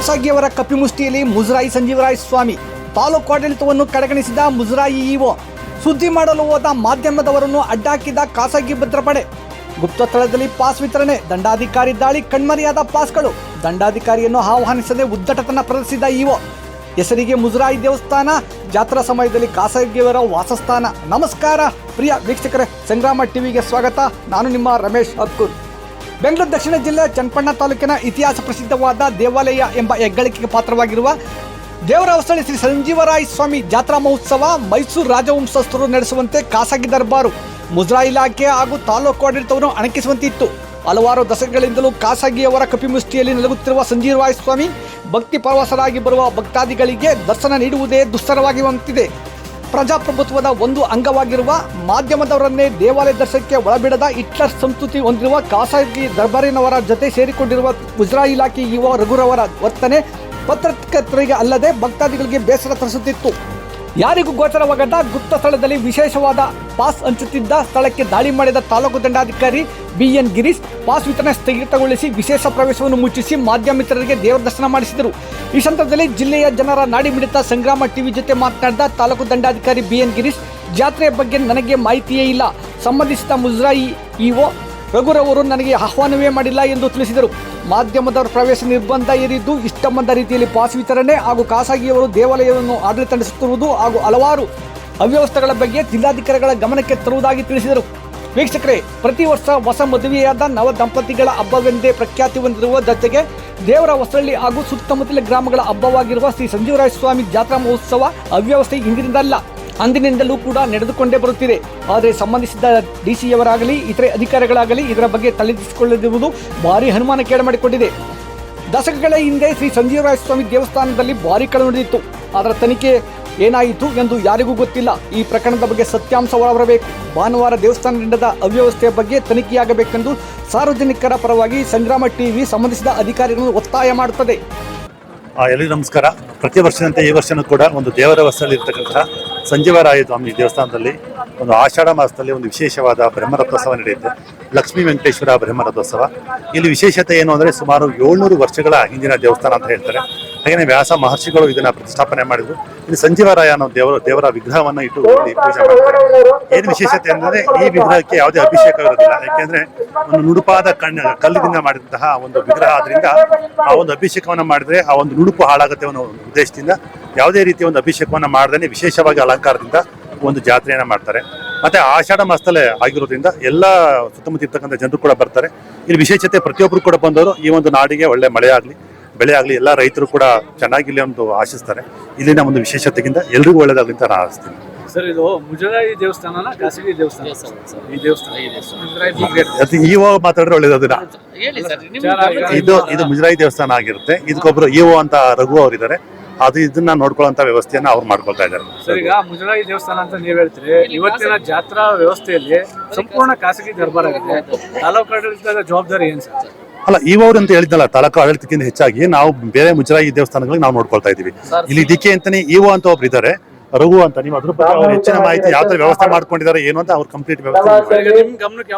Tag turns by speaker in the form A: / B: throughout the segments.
A: ಖಾಸಗಿಯವರ ಕಪಿಮುಷ್ಟಿಯಲ್ಲಿ ಮುಜರಾಯಿ ಸಂಜೀವರಾಯ ಸ್ವಾಮಿ. ತಾಲೂಕು ಆಡಳಿತವನ್ನು ಕಡೆಗಣಿಸಿದ ಮುಜರಾಯಿ ಇಒ. ಸುದ್ದಿ ಮಾಡಲು ಹೋದ ಮಾಧ್ಯಮದವರನ್ನು ಅಡ್ಡಾಕಿದ ಖಾಸಗಿ ಭದ್ರಪಡೆ. ಗುಪ್ತ ಸ್ಥಳದಲ್ಲಿ ಪಾಸ್ ವಿತರಣೆ, ದಂಡಾಧಿಕಾರಿ ದಾಳಿ, ಕಣ್ಮರೆಯಾದ ಪಾಸ್ಗಳು. ದಂಡಾಧಿಕಾರಿಯನ್ನು ಆಹ್ವಾನಿಸದೆ ಉದ್ದಟತನ ಪ್ರದರ್ಶಿಸಿದ ಇಒ. ಹೆಸರಿಗೆ ಮುಜರಾಯಿ ದೇವಸ್ಥಾನ, ಜಾತ್ರಾ ಸಮಯದಲ್ಲಿ ಖಾಸಗಿಯವರ ವಾಸಸ್ಥಾನ. ನಮಸ್ಕಾರ ಪ್ರಿಯ ವೀಕ್ಷಕರೇ, ಸಂಗ್ರಾಮ ಟಿವಿಗೆ ಸ್ವಾಗತ. ನಾನು ನಿಮ್ಮ ರಮೇಶ್ ಅಕ್ಕೂರ್. ಬೆಂಗಳೂರು ದಕ್ಷಿಣ ಜಿಲ್ಲೆ ಚನ್ನಪಟ್ಟಣ ತಾಲೂಕಿನ ಇತಿಹಾಸ ಪ್ರಸಿದ್ಧವಾದ ದೇವಾಲಯ ಎಂಬ ಹೆಗ್ಗಳಿಕೆಗೆ ಪಾತ್ರವಾಗಿರುವ ದೇವರ ಹೊಸಳ್ಳಿ ಶ್ರೀ ಸಂಜೀವರಾಯ ಸ್ವಾಮಿ ಜಾತ್ರಾ ಮಹೋತ್ಸವ ಮೈಸೂರು ರಾಜವಂಶಸ್ಥರು ನಡೆಸುವಂತೆ ಖಾಸಗಿ ದರ್ಬಾರು, ಮುಜರಾಯಿ ಇಲಾಖೆ ಹಾಗೂ ತಾಲೂಕು ಆಡಳಿತವನ್ನು ಅಣಕಿಸುವಂತಿತ್ತು. ಹಲವಾರು ದಶಕಗಳಿಂದಲೂ ಖಾಸಗಿಯವರ ಕಪಿಮುಷ್ಟಿಯಲ್ಲಿ ನಲಗುತ್ತಿರುವ ಸಂಜೀವರಾಯ ಸ್ವಾಮಿ ಭಕ್ತಿ ಪರವಶರಾಗಿ ಬರುವ ಭಕ್ತಾದಿಗಳಿಗೆ ದರ್ಶನ ನೀಡುವುದೇ ದುಸ್ತರವಾಗಿರುವಂತಿದೆ. ಪ್ರಜಾಪ್ರಭುತ್ವದ ಒಂದು ಅಂಗವಾಗಿರುವ ಮಾಧ್ಯಮದವರನ್ನೇ ದೇವಾಲಯ ದರ್ಶನಕ್ಕೆ ಒಳಬಿಡದ ಹಿಟ್ಲರ್ ಸಂಸ್ಕೃತಿ ಹೊಂದಿರುವ ಖಾಸಗಿ ದರ್ಬಾರಿನವರ ಜೊತೆ ಸೇರಿಕೊಂಡಿರುವ ಮುಜರಾಯಿ ಇಲಾಖೆ ಇಒ ರಘುರವರ ವರ್ತನೆ ಪತ್ರಕರ್ತರಿಗೆ ಅಲ್ಲದೆ ಭಕ್ತಾದಿಗಳಿಗೆ ಬೇಸರ ತರಿಸುತ್ತಿತ್ತು. ಯಾರಿಗೂ ಗೋಚರವಾಗದ ಗುಪ್ತ ಸ್ಥಳದಲ್ಲಿ ವಿಶೇಷವಾದ ಪಾಸ್ ಹಂಚುತ್ತಿದ್ದ ಸ್ಥಳಕ್ಕೆ ದಾಳಿ ಮಾಡಿದ ತಾಲೂಕು ದಂಡಾಧಿಕಾರಿ ಬಿಎನ್ ಗಿರೀಶ್ ಪಾಸ್ ವಿತರಣೆ ಸ್ಥಗಿತಗೊಳಿಸಿ ವಿಶೇಷ ಪ್ರವೇಶವನ್ನು ಮುಚ್ಚಿಸಿ ಮಾಧ್ಯಮಿತರರಿಗೆ ದೇವರ ದರ್ಶನ ಮಾಡಿಸಿದರು. ಈ ಸಂದರ್ಭದಲ್ಲಿ ಜಿಲ್ಲೆಯ ಜನರ ನಾಡಿ ಮಿಡಿತ ಸಂಗ್ರಾಮ ಟಿವಿ ಜೊತೆ ಮಾತನಾಡಿದ ತಾಲೂಕು ದಂಡಾಧಿಕಾರಿ ಬಿಎನ್ ಗಿರೀಶ್, ಜಾತ್ರೆಯ ಬಗ್ಗೆ ನನಗೆ ಮಾಹಿತಿಯೇ ಇಲ್ಲ. ಸಂಬಂಧಿಸಿದ ಮುಜರಾಯಿ ಇಒ ರಘುರವರು ನನಗೆ ಆಹ್ವಾನವೇ ಮಾಡಿಲ್ಲ ಎಂದು ತಿಳಿಸಿದರು. ಮಾಧ್ಯಮದವರ ಪ್ರವೇಶ ನಿರ್ಬಂಧ ಏರಿದ್ದು, ಇಷ್ಟ ಬಂದ ರೀತಿಯಲ್ಲಿ ಪಾಸ್ ವಿತರಣೆ ಹಾಗೂ ಖಾಸಗಿಯವರು ದೇವಾಲಯವನ್ನು ಆಡಳಿತ ನಡೆಸುತ್ತಿರುವುದು ಹಾಗೂ ಹಲವಾರು ಅವ್ಯವಸ್ಥೆಗಳ ಬಗ್ಗೆ ಜಿಲ್ಲಾಧಿಕಾರಿಗಳ ಗಮನಕ್ಕೆ ತರುವುದಾಗಿ ತಿಳಿಸಿದರು. ವೀಕ್ಷಕರೇ, ಪ್ರತಿ ವರ್ಷ ಹೊಸ ಮದುವೆಯಾದ ನವ ದಂಪತಿಗಳ ಹಬ್ಬವೆಂದೇ ಪ್ರಖ್ಯಾತಿ ಹೊಂದಿರುವ ಜೊತೆಗೆ ದೇವರ ಹೊಸಳ್ಳಿ ಹಾಗೂ ಸುತ್ತಮುತ್ತಲ ಗ್ರಾಮಗಳ ಹಬ್ಬವಾಗಿರುವ ಶ್ರೀ ಸಂಜೀವರಾಯ ಸ್ವಾಮಿ ಜಾತ್ರಾ ಮಹೋತ್ಸವ ಅವ್ಯವಸ್ಥೆ ಇಂದಿನಿಂದಲ್ಲ, ಅಂದಿನಿಂದಲೂ ಕೂಡ ನಡೆದುಕೊಂಡೇ ಬರುತ್ತಿದೆ. ಆದರೆ ಸಂಬಂಧಿಸಿದ ಡಿಸಿಯವರಾಗಲಿ ಇತರೆ ಅಧಿಕಾರಿಗಳಾಗಲಿ ಇದರ ಬಗ್ಗೆ ತಲೆದಿಸಿಕೊಳ್ಳದಿರುವುದು ಭಾರಿ ಅನುಮಾನಕ್ಕೇಡು ಮಾಡಿಕೊಂಡಿದೆ. ದಶಕಗಳ ಹಿಂದೆ ಶ್ರೀ ಸಂಜೀವರಾಯ ಸ್ವಾಮಿ ದೇವಸ್ಥಾನದಲ್ಲಿ ಭಾರಿ ಕಳವು ನಡೆದಿತ್ತು. ಅದರ ತನಿಖೆ ಏನಾಯಿತು ಎಂದು ಯಾರಿಗೂ ಗೊತ್ತಿಲ್ಲ. ಈ ಪ್ರಕರಣದ ಬಗ್ಗೆ ಸತ್ಯಾಂಶ ಹೊರಬರಬೇಕು. ಭಾನುವಾರ ದೇವಸ್ಥಾನ ನಡೆದ ಅವ್ಯವಸ್ಥೆಯ ಬಗ್ಗೆ ತನಿಖೆಯಾಗಬೇಕೆಂದು ಸಾರ್ವಜನಿಕರ ಪರವಾಗಿ ಸಂಗ್ರಾಮ ಟಿವಿ ಸಂಬಂಧಿಸಿದ ಅಧಿಕಾರಿಗಳನ್ನು ಒತ್ತಾಯ ಮಾಡುತ್ತದೆ.
B: ಎಲ್ಲರಿಗೂ ನಮಸ್ಕಾರ. ಪ್ರತಿ ವರ್ಷದಂತೆ ಈ ವರ್ಷನೂ ಕೂಡ ಒಂದು ದೇವರ ಹೊಸಳ್ಳಿ ಇರ್ತಕ್ಕಂಥ ಸಂಜೀವರಾಯ ಸ್ವಾಮಿ ದೇವಸ್ಥಾನದಲ್ಲಿ ಒಂದು ಆಷಾಢ ಮಾಸದಲ್ಲಿ ಒಂದು ವಿಶೇಷವಾದ ಬ್ರಹ್ಮರಥೋತ್ಸವ ನಡೆಯುತ್ತೆ. ಲಕ್ಷ್ಮೀ ವೆಂಕಟೇಶ್ವರ ಬ್ರಹ್ಮರಥೋತ್ಸವ. ಇಲ್ಲಿ ವಿಶೇಷತೆ ಏನು ಅಂದರೆ ಸುಮಾರು 700 ವರ್ಷಗಳ ಹಿಂದಿನ ದೇವಸ್ಥಾನ ಅಂತ ಹೇಳ್ತಾರೆ. ಹಾಗೆಯೇ ವ್ಯಾಸ ಮಹರ್ಷಿಗಳು ಇದನ್ನ ಪ್ರತಿಷ್ಠಾಪನೆ ಮಾಡಿದ್ರು. ಇಲ್ಲಿ ಸಂಜೀವರಾಯ ಅನ್ನೋ ದೇವರ ವಿಗ್ರಹವನ್ನು ಇಟ್ಟು ಇಲ್ಲಿ ಪೂಜೆ ಮಾಡ್ತಾರೆ. ಏನು ವಿಶೇಷತೆ ಅಂದರೆ ಈ ವಿಗ್ರಹಕ್ಕೆ ಯಾವುದೇ ಅಭಿಷೇಕ ಇರೋದಿಲ್ಲ. ಯಾಕೆಂದ್ರೆ ಒಂದು ನುಡುಪಾದ ಕಲ್ಲಿನಿಂದ ಮಾಡಿದಂತಹ ಒಂದು ವಿಗ್ರಹ ಆದ್ರಿಂದ ಆ ಒಂದು ಅಭಿಷೇಕವನ್ನು ಮಾಡಿದ್ರೆ ಆ ಒಂದು ನುಡುಪು ಹಾಳಾಗುತ್ತೆ ಅನ್ನೋ ಉದ್ದೇಶದಿಂದ ಯಾವುದೇ ರೀತಿಯ ಒಂದು ಅಭಿಷೇಕವನ್ನು ಮಾಡದೇ ವಿಶೇಷವಾಗಿ ಅಲಂಕಾರದಿಂದ ಒಂದು ಜಾತ್ರೆಯನ್ನ ಮಾಡ್ತಾರೆ. ಮತ್ತೆ ಆಷಾಢ ಮಾಸದಲ್ಲೇ ಆಗಿರೋದ್ರಿಂದ ಎಲ್ಲ ಸುತ್ತಮುತ್ತ ಇರ್ತಕ್ಕಂಥ ಜನರು ಕೂಡ ಬರ್ತಾರೆ. ಇಲ್ಲಿ ವಿಶೇಷತೆ ಪ್ರತಿಯೊಬ್ಬರು ಕೂಡ ಬಂದವರು ಈ ಒಂದು ನಾಡಿಗೆ ಒಳ್ಳೆ ಮಳೆ ಆಗಲಿ ಬೆಳೆ ಆಗಲಿ ಎಲ್ಲ ರೈತರು ಕೂಡ ಚೆನ್ನಾಗಿರ್ಲಿ ಅಂತ ಆಶಿಸ್ತಾರೆ. ಇಲ್ಲಿನ ಒಂದು ವಿಶೇಷತೆಗಿಂತ ಎಲ್ರಿಗೂ ಒಳ್ಳೇದಾಗಲಿ ಅಂತ ನಾನು ಆಶಿಸ್ತೀನಿ.
C: ಸರ್, ಇದು ಮುಜರಾಯಿ ದೇವಸ್ಥಾನ ಖಾಸಗಿ ದೇವಸ್ಥಾನ? ಈ ದೇವಸ್ಥಾನ
B: ಇಒ ಮಾತಾಡಿದ್ರೆ ಒಳ್ಳೇದು. ಅದನ್ನ ಇದು ಮುಜರಾಯಿ ದೇವಸ್ಥಾನ ಆಗಿರುತ್ತೆ. ಇದಕ್ಕೊಬ್ರು ಇಒ ಅಂತ ರಘು ಅವ್ರು ಇದ್ದಾರೆ. ಅದು ಇದನ್ನ ನೋಡ್ಕೊಳ್ಳುವಂತ ವ್ಯವಸ್ಥೆಯನ್ನ ಅವ್ರು ಮಾಡ್ಕೊಳ್ತಾ ಇದ್ದಾರೆ.
C: ಸರ್, ಈಗ ಮುಜರಾಯಿ ದೇವಸ್ಥಾನ ಅಂತ ನೀವ್ ಹೇಳ್ತೀರಿ, ಇವತ್ತಿನ ಜಾತ್ರಾ ವ್ಯವಸ್ಥೆಯಲ್ಲಿ ಸಂಪೂರ್ಣ ಖಾಸಗಿ ದರ್ಬಾರ್ ಆಗಿದೆ. ತಾಲೂಕು ಆಡಳಿತದ ಜವಾಬ್ದಾರಿ ಏನ್ ಸರ್?
B: ಅಲ್ಲ, ಇವರು ಅಂತ ಹೇಳಿದ್ನಲ್ಲ, ತಾಲೂಕು ಆಡಳಿತಕ್ಕಿಂತ ಹೆಚ್ಚಾಗಿ ನಾವು ಬೇರೆ ಮುಜರಾಯಿ ದೇವಸ್ಥಾನಗಳಿಗೆ ನಾವು ನೋಡ್ಕೊಳ್ತಾ ಇದೀವಿ. ಇಲ್ಲಿ ಇದಕ್ಕೆ ಅಂತಾನೆ ಇಒ ಅಂತ ಒಬ್ರು ಇದ್ದಾರೆ, ರಘು ಅಂತ. ನೀವು ಅದ್ರ ಬಗ್ಗೆ ಹೆಚ್ಚಿನ ಮಾಹಿತಿ ಯಾವ ತರ ವ್ಯವಸ್ಥೆ ಮಾಡ್ಕೊಂಡಿದ್ದಾರೆ ಏನು ಅಂತ ಅವ್ರು ಕಂಪ್ಲೀಟ್ ವ್ಯವಸ್ಥೆ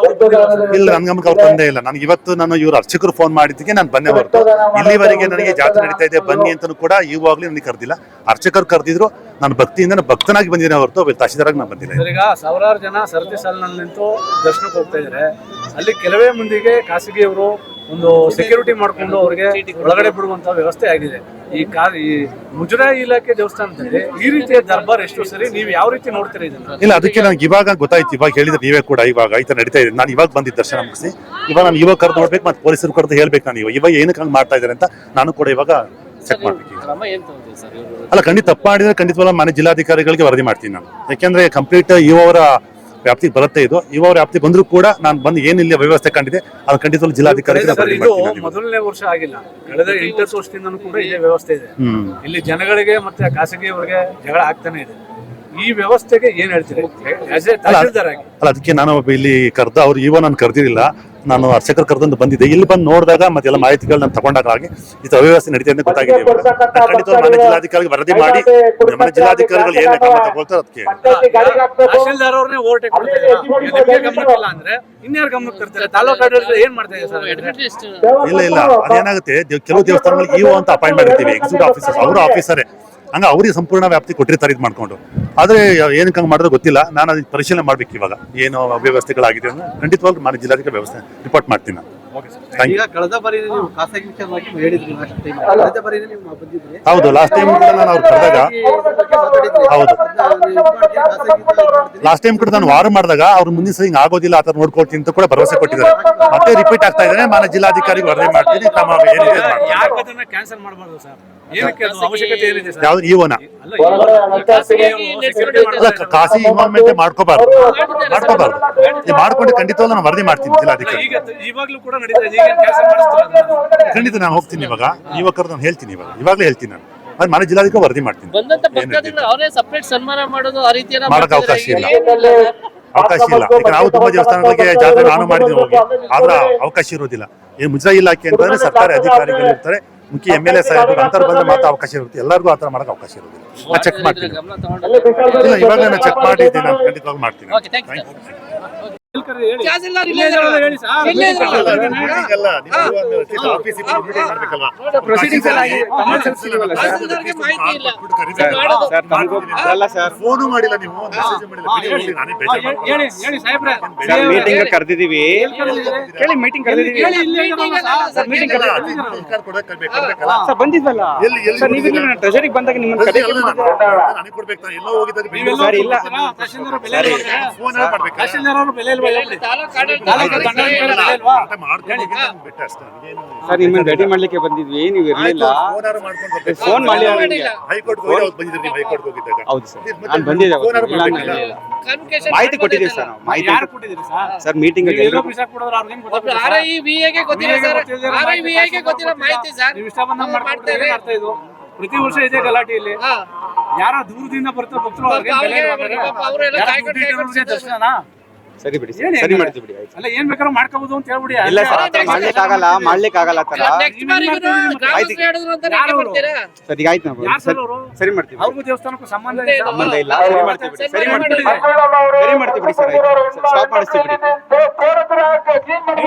B: ಇಲ್ಲ. ನನ್ ಗಮನಕ್ಕೆ ಅವ್ರು ಬಂದೇ ಇಲ್ಲ. ನನಗೆ ಇವತ್ತು ನಾನು ಇವ್ರು ಅರ್ಚಕರು ಫೋನ್ ಮಾಡಿದ್ದಕ್ಕೆ ನಾನು ಬಂದೇ ಹೊರತು ಇಲ್ಲಿವರೆಗೆ ನನಗೆ ಜಾತ್ರೆ ನಡೀತಾ ಇದೆ ಬನ್ನಿ ಅಂತನೂ ಕೂಡ ಇವಾಗ್ಲೂ ನನಗೆ ಕರೆದಿಲ್ಲ. ಅರ್ಚಕರು ಕರೆದಿದ್ರು, ನಾನು ಭಕ್ತಿಯಿಂದ ಭಕ್ತನಾಗಿ ಬಂದಿದ್ದೇನೆ ಹೊರತು ತಹಶೀಲ್ದಾರಾಗಿ ನಾನು ಬಂದಿಲ್ಲ.
C: ಈಗ ಸಾವಿರಾರು ಜನ ಸರತಿ ಸಾಲಿನಲ್ಲಿ ನಿಂತು ದರ್ಶನಕ್ಕೆ ಹೋಗ್ತಾ ಇದ್ದಾರೆ. ಅಲ್ಲಿ ಕೆಲವೇ ಮಂದಿಗೆ ಖಾಸಗಿಯವರು ಒಂದು ಸೆಕ್ಯೂರಿಟಿ ಮಾಡ್ಕೊಂಡು ಅವ್ರಿಗೆ ಒಳಗಡೆ ಬಿಡುವಂತ ವ್ಯವಸ್ಥೆ ಆಗಿದೆ. ಈ ಮುಜರಾಯಿ ಇಲಾಖೆ ದೇವಸ್ಥಾನದಲ್ಲಿ ಈ ರೀತಿಯ ದರ್ಬಾರ್ ಎಷ್ಟು ಸರಿ? ನೀವು ಯಾವ ರೀತಿ ನೋಡ್ತೀರಾ ಇದನ್ನ?
B: ಇಲ್ಲ, ಅದಕ್ಕೆ ನನಗೆ ಇವಾಗ ಗೊತ್ತಾಯ್ತು. ಇವಾಗ ಹೇಳಿದ್ರೆ ನೀವೇ ಕೂಡ ಇವಾಗ ಈ ತರ ನಡೀತಾ ಇದೆ. ನಾನು ಇವಾಗ ಬಂದಿದ್ದ ದರ್ಶನ ಮುಗಿಸಿ ಇವಾಗ ನಾನು ಇವಾಗ ಕರೆದು ನೋಡ್ಬೇಕು, ಮತ್ತೆ ಪೊಲೀಸರು ಕರೆದು ಹೇಳ್ಬೇಕು ನಾನು ಇವಾಗ ಏನಕ್ಕೆ ಹಂಗೆ ಮಾಡ್ತಾ ಇದ್ದಾರೆ ಅಂತ ನಾನು ಕೂಡ ಇವಾಗ ಚೆಕ್ ಮಾಡ್ಬೇಕು. ಅಲ್ಲ, ಖಂಡಿತ ತಪ್ಪು ಮಾಡಿದ್ರೆ ಖಂಡಿತವಲ್ಲ ಮನೆ ಜಿಲ್ಲಾಧಿಕಾರಿಗಳಿಗೆ ವರದಿ ಮಾಡ್ತೀನಿ ನಾನು. ಯಾಕೆಂದ್ರೆ ಕಂಪ್ಲೀಟ್ ಇವರ ವ್ಯಾಪ್ತಿಗೆ ಬರುತ್ತೆ. ಇದು ಇವರ ವ್ಯಾಪ್ತಿ ಬಂದ್ರು ಕೂಡ ನಾನು ಬಂದು ಏನಿಲ್ಲ ವ್ಯವಸ್ಥೆ ಕಂಡಿದೆ ಅದು ಖಂಡಿತವಲ್ಲ ಜಿಲ್ಲಾಧಿಕಾರಿಗಳಿಗೆ
C: ಮೊದಲನೇ ವರ್ಷ ಆಗಿಲ್ಲ, ಕಳೆದ 8 ವರ್ಷದಿಂದನೂ ಕೂಡ ಇದೇ ವ್ಯವಸ್ಥೆ ಇದೆ. ಇಲ್ಲಿ ಜನಗಳಿಗೆ ಮತ್ತೆ ಖಾಸಗಿಯವರಿಗೆ ಜಗಳ ಆಗ್ತಾನೆ ಇದೆ. ಈ ವ್ಯವಸ್ಥೆಗೆ ಏನ್ ಹೇಳ್ತೀರಿ ಆಸ್ ಎ ತಹಶೀಲ್ದಾರ್ ಆಗಿ?
B: ಅಲ್ಲ, ಅದಕ್ಕೆ ನಾನು ಇಲ್ಲಿ ಕರೆದ ಅವ್ರು ನಾನು ಕರೆದಿರಲಿಲ್ಲ, ನಾನು ಅರ್ಚಕರು ಕರೆದಂದು ಬಂದಿದ್ದೆ. ಇಲ್ಲಿ ಬಂದು ನೋಡಿದಾಗ ಮತ್ತೆಲ್ಲ ಮಾಹಿತಿಗಳು ನಾನು ತಗೊಂಡಾಗ ಹಾಗೆ ಇದು ಅವ್ಯವಸ್ಥೆ ನಡೀತಿದೆ ಅಂತ ಗೊತ್ತಾಗಿದೆ. ಖಂಡಿತವಾಗಿ ಮಾನ್ಯ ಜಿಲ್ಲಾಧಿಕಾರಿಗೆ ವರದಿ ಮಾಡಿ ನಮ್ಮ ಜಿಲ್ಲಾಧಿಕಾರಿಗಳು ಏನು ಕ್ರಮ ತಗೊಳ್ತಾರೆ ಅದಕ್ಕೆ.
C: ತಹಶೀಲ್ದಾರ್ ಅವ್ರನ್ನೇ ಓವರ್ಟೇಕ್ ಮಾಡ್ತಿದ್ದೀರಾ, ನಿಮಗೆ ಗಮನಕ್ಕಿಲ್ಲ ಅಂದ್ರೆ ಇನ್ಯಾರು ಗಮನಕ್ಕೆ ತರ್ತಾರೆ? ತಾಲೂಕು ಆಡಳಿತ ಏನ್ ಮಾಡ್ತಾ ಇದೆ ಸರ್?
B: ಇಲ್ಲ ಅದೇನಾಗುತ್ತೆ, ಕೆಲವು ದೇವಸ್ಥಾನಗಳಿಗೆ ಇಒ ಅಂತ ಅಪಾಯಿಂಟ್ ಮಾಡಿರ್ತೀವಿ, ಎಕ್ಸಿಕ್ಯೂಟಿವ್ ಆಫೀಸರ್ಸ್, ಅವರು ಆಫೀಸರೇ, ಹಂಗ ಅವ್ರಿಗೆ ಸಂಪೂರ್ಣ ವ್ಯಾಪ್ತಿ ಕೊಟ್ಟಿರ್ತಾರೆ ಇದು ಮಾಡ್ಕೊಂಡು. ಆದ್ರೆ ಏನಕ್ಕೆ ಹಂಗೆ ಮಾಡಿದ್ರೆ ಗೊತ್ತಿಲ್ಲ. ನಾನು ಅದಕ್ಕೆ ಪರಿಶೀಲನೆ ಮಾಡ್ಬೇಕು ಇವಾಗ ಏನು ಅವ್ಯವಸ್ಥೆಗಳಾಗಿದೆ ಅಂದ್ರೆ ಖಂಡಿತವಾಗ್ಲೂ ಮಾನ್ಯ ಜಿಲ್ಲಾಧಿಕಾರಿ ವ್ಯವಸ್ಥೆ ರಿಪೋರ್ಟ್ ಮಾಡ್ತೀನಿ ನಾನು.
D: ಈಗ ಕಳೆದ ಬಾರಿ ನೀವು ಖಾಸಗಿ ವಿಚಾರವಾಗಿ ಹೇಳಿದ್ರಿ, ಕಳೆದ ಬಾರಿ ನೀವು ಬಂದಿದ್ರಿ.
B: ಹೌದು, ಲಾಸ್ಟ್ ಟೈಮ್ ಕೂಡ ನಾನು ಅವ್ರು ಕರೆದಾಗ, ಹೌದು ಲಾಸ್ಟ್ ಟೈಮ್ ಕೂಡ ನಾನು ವಾರ ಮಾಡಿದಾಗ ಅವ್ರು ಮುಂದಿನ ಸರಿ ಹಿಂಗೆ ಆಗೋದಿಲ್ಲ ಆ ಥರ ನೋಡ್ಕೊಳ್ತೀನಿ ಅಂತ ಕೂಡ ಭರವಸೆ ಕೊಟ್ಟಿದ್ದಾರೆ. ಮತ್ತೆ ರಿಪೀಟ್ ಆಗ್ತಾ ಇದ್ದಾರೆ. ಮಾನ್ಯ ಜಿಲ್ಲಾಧಿಕಾರಿಗೆ ವರದಿ ಮಾಡ್ತೀನಿ, ಕ್ರಮ ಏನಿದೆ
C: ಯಾಕೆ ಅದನ್ನ ಕ್ಯಾನ್ಸಲ್ ಮಾಡಬಾರ್ದು ಸರ್? ಏನಕ್ಕೆ ಅದು ಅವಶ್ಯಕತೆ ಏನಿದೆ ಸರ್?
B: ಯಾವ್ದು ಇಒನ
C: ಅಲ್ಲ,
B: ಅಲ್ಲ, ಖಾಸಗಿ ಇನ್ವಾಲ್ವ್ಮೆಂಟ್ ಮಾಡ್ಕೋಬಾರ್ದು. ನೀವು ಮಾಡ್ಕೊಂಡು ಖಂಡಿತವಾಗ್ಲೂ ನಾನು ವರದಿ ಮಾಡ್ತೀನಿ ಜಿಲ್ಲಾಧಿಕಾರಿ.
C: ಈಗ ಇವಾಗ್ಲೂ ಕೂಡ ನಡೀತಾ ಇದೆ, ಈಗ ಕ್ಯಾನ್ಸಲ್ ಮಾಡಿಸ್ತಾರೆ.
B: ಖಂಡಿತ ನಾನು ಹೋಗ್ತೀನಿ ಇವಾಗ ನಾನು ಹೇಳ್ತೀನಿ, ಇವಾಗಲೇ ಹೇಳ್ತೀನಿ ನಾನು. ಅದು ಮಾನ್ಯ ಜಿಲ್ಲಾಧಿಕಾರಿ ವರದಿ ಮಾಡ್ತೀನಿ.
E: ಅವರೇ ಸಪರೇಟ್ ಸನ್ಮಾನ ಮಾಡೋದು ಆ ರೀತಿ
B: ಮಾಡಕ್ಕೆ ಅವಕಾಶ ಇಲ್ಲ. ಈಗ ನಾವು ತುಂಬಾ ದೇವಸ್ಥಾನಗಳಿಗೆ ಜಾತ್ರೆ ನಾನು ಮಾಡಿದ್ವಿ ಹೋಗಿ, ಆದ್ರೆ ಅವಕಾಶ ಇರೋದಿಲ್ಲ. ಏನು ಮುಜರಾಯಿ ಇಲಾಖೆ ಅಂತಂದ್ರೆ ಸರ್ಕಾರಿ ಅಧಿಕಾರಿಗಳು ಇರ್ತಾರೆ, ಮುಖ್ಯ MLA ಸಾಹೇಬರು ಅಂತರ ಬಂದ್ರೆ ಮಾತ್ರ ಅವಕಾಶ ಇರುತ್ತೆ. ಎಲ್ಲರಿಗೂ ಆ ಥರ ಮಾಡಕ್ಕೆ ಅವಕಾಶ ಇರೋದಿಲ್ಲ. ನಾನು ಚೆಕ್ ಮಾಡ್ತೀನಿ. ಇಲ್ಲ, ಇವಾಗ ನಾನು ಚೆಕ್ ಮಾಡಿದ್ದೀನಿ, ನಾನು ಖಂಡಿತವಾಗಿ ಮಾಡ್ತೀನಿ.
C: ಹೇಳಿ ಸರ್.
B: ಫೋನು ಮಾಡಿಲ್ಲ ನೀವು, ಮೆಸೇಜ್ ಮಾಡಿಲ್ಲ, ನಾನೇ ಬೇಜಾರು ಮಾಡ್ತೀನಿ.
C: ಹೇಳಿ ಸಾಹೇಬ್ರೆ,
D: ಮೀಟಿಂಗ್ ಕರೆದಿದ್ದೀವಿ, ಕೇಳಿ ಮೀಟಿಂಗ್ ಕರೆದಿದ್ದೀವಿ. ಸರ್ ಬಂದಿದ್ವಲ್ಲ ಸರ್, ನೀವು ಟ್ರೆಜರಿಗೆ ಬಂದಾಗ ನಿಮ್ಮನ್ನ ಕಡೆ
B: ನನಗೆ ಕೊಡ್ಬೇಕು, ನಾನು ಎಲ್ಲೋ ಹೋಗಿದ್ದಾಗ
D: ಸರ್ ಇಲ್ಲ
C: ತಹಶೀಲ್ದಾರ್ ಬೆಲೆ ಇಲ್ವಾ?
B: ಫೋನ್ ಮಾಡ್ಬೇಕು.
C: ತಹಶೀಲ್ದಾರ್ ಅವ್ರ ಬೆಲೆ ಇಲ್ವಾ?
D: ಸರ್ ನಿಮ್ಮನ್ನ ರೆಡಿ ಮಾಡ್ಲಿಕ್ಕೆ ಬಂದಿದ್ವಿ, ನೀವು ಇರ್ಲಿಲ್ಲ. ಫೋನ್ ಮಾಡಿ
B: ಹೈಕೋರ್ಟ್ ಬಂದಿದ್ರಿ, ಹೈಕೋರ್ಟ್ ಹೋಗಿದ್ದಾಗ.
D: ಹೌದು ಸರ್, ನಾನು ಬಂದಿದ್ದೆ, ಮಾಹಿತಿ ಕೊಟ್ಟಿದ್ದೀವಿ ಸರ್. ನಾವು ಮಾಹಿತಿ
C: ಯಾರು ಕೊಟ್ಟಿದ್ದೀರಿ ಸರ್?
D: ಸರ್ ಮೀಟಿಂಗ್
C: ಎಲ್ಲೋ ಬಿಸಾಕ್ ಕೊಡೋರು ಅವ್ರಿಗೇನ್ ಗೊತ್ತಾಗ್ತದೆ ಸರ್? ನೀವು ಇಷ್ಟ ಬಂದಂಗ್ ಮಾಡ್ಕೊಡ್ತೀರಿ, ಏನ್ ಅರ್ಥ ಇದು? ಪ್ರತಿ ವರ್ಷ ಇದೆ ಗಲಾಟೆ ಇಲ್ಲಿ. ಯಾರೋ ದೂರದಿಂದ ಬರ್ತಾರೆ ಭಕ್ತರು, ಅವ್ರಿಗೆ ಬೆಲೆ ಇಲ್ವಾ? ಯಾರೋ ದುಡ್ಡು ಇಟ್ಟವ್ರಿಗೆ ದರ್ಶನನಾ?
D: ಸರಿ ಬಿಡಿ, ಸರಿ ಮಾಡ್ತೀವಿ ಬಿಡಿ.
C: ಅಲ್ಲ, ಏನ್ ಬೇಕಾದ್ರೂ ಮಾಡ್ಕೋಬಹುದು ಅಂತ ಹೇಳ್ಬಿಡಿ.
D: ಇಲ್ಲ ಸರ್, ಮಾಡ್ಲಿಕ್ಕೆ ಆಗಲ್ಲ ತರ. ಸರ್ ಈಗ ಆಯ್ತು, ಸರಿ ಮಾಡ್ತೀವಿ.
C: ಅವ್ರಿಗೂ ದೇವಸ್ಥಾನಕ್ಕೂ ಸಂಬಂಧ
D: ಇಲ್ಲ, ಸರಿ ಮಾಡ್ತೀವಿ ಬಿಡಿ, ಸರಿ ಮಾಡ್ತೀವಿ ಬಿಡಿ ಸರ್. ಆಯ್ತು, ಸ್ಟಾಪ್ ಮಾಡಿಸ್ತೀವಿ ಬಿಡಿ.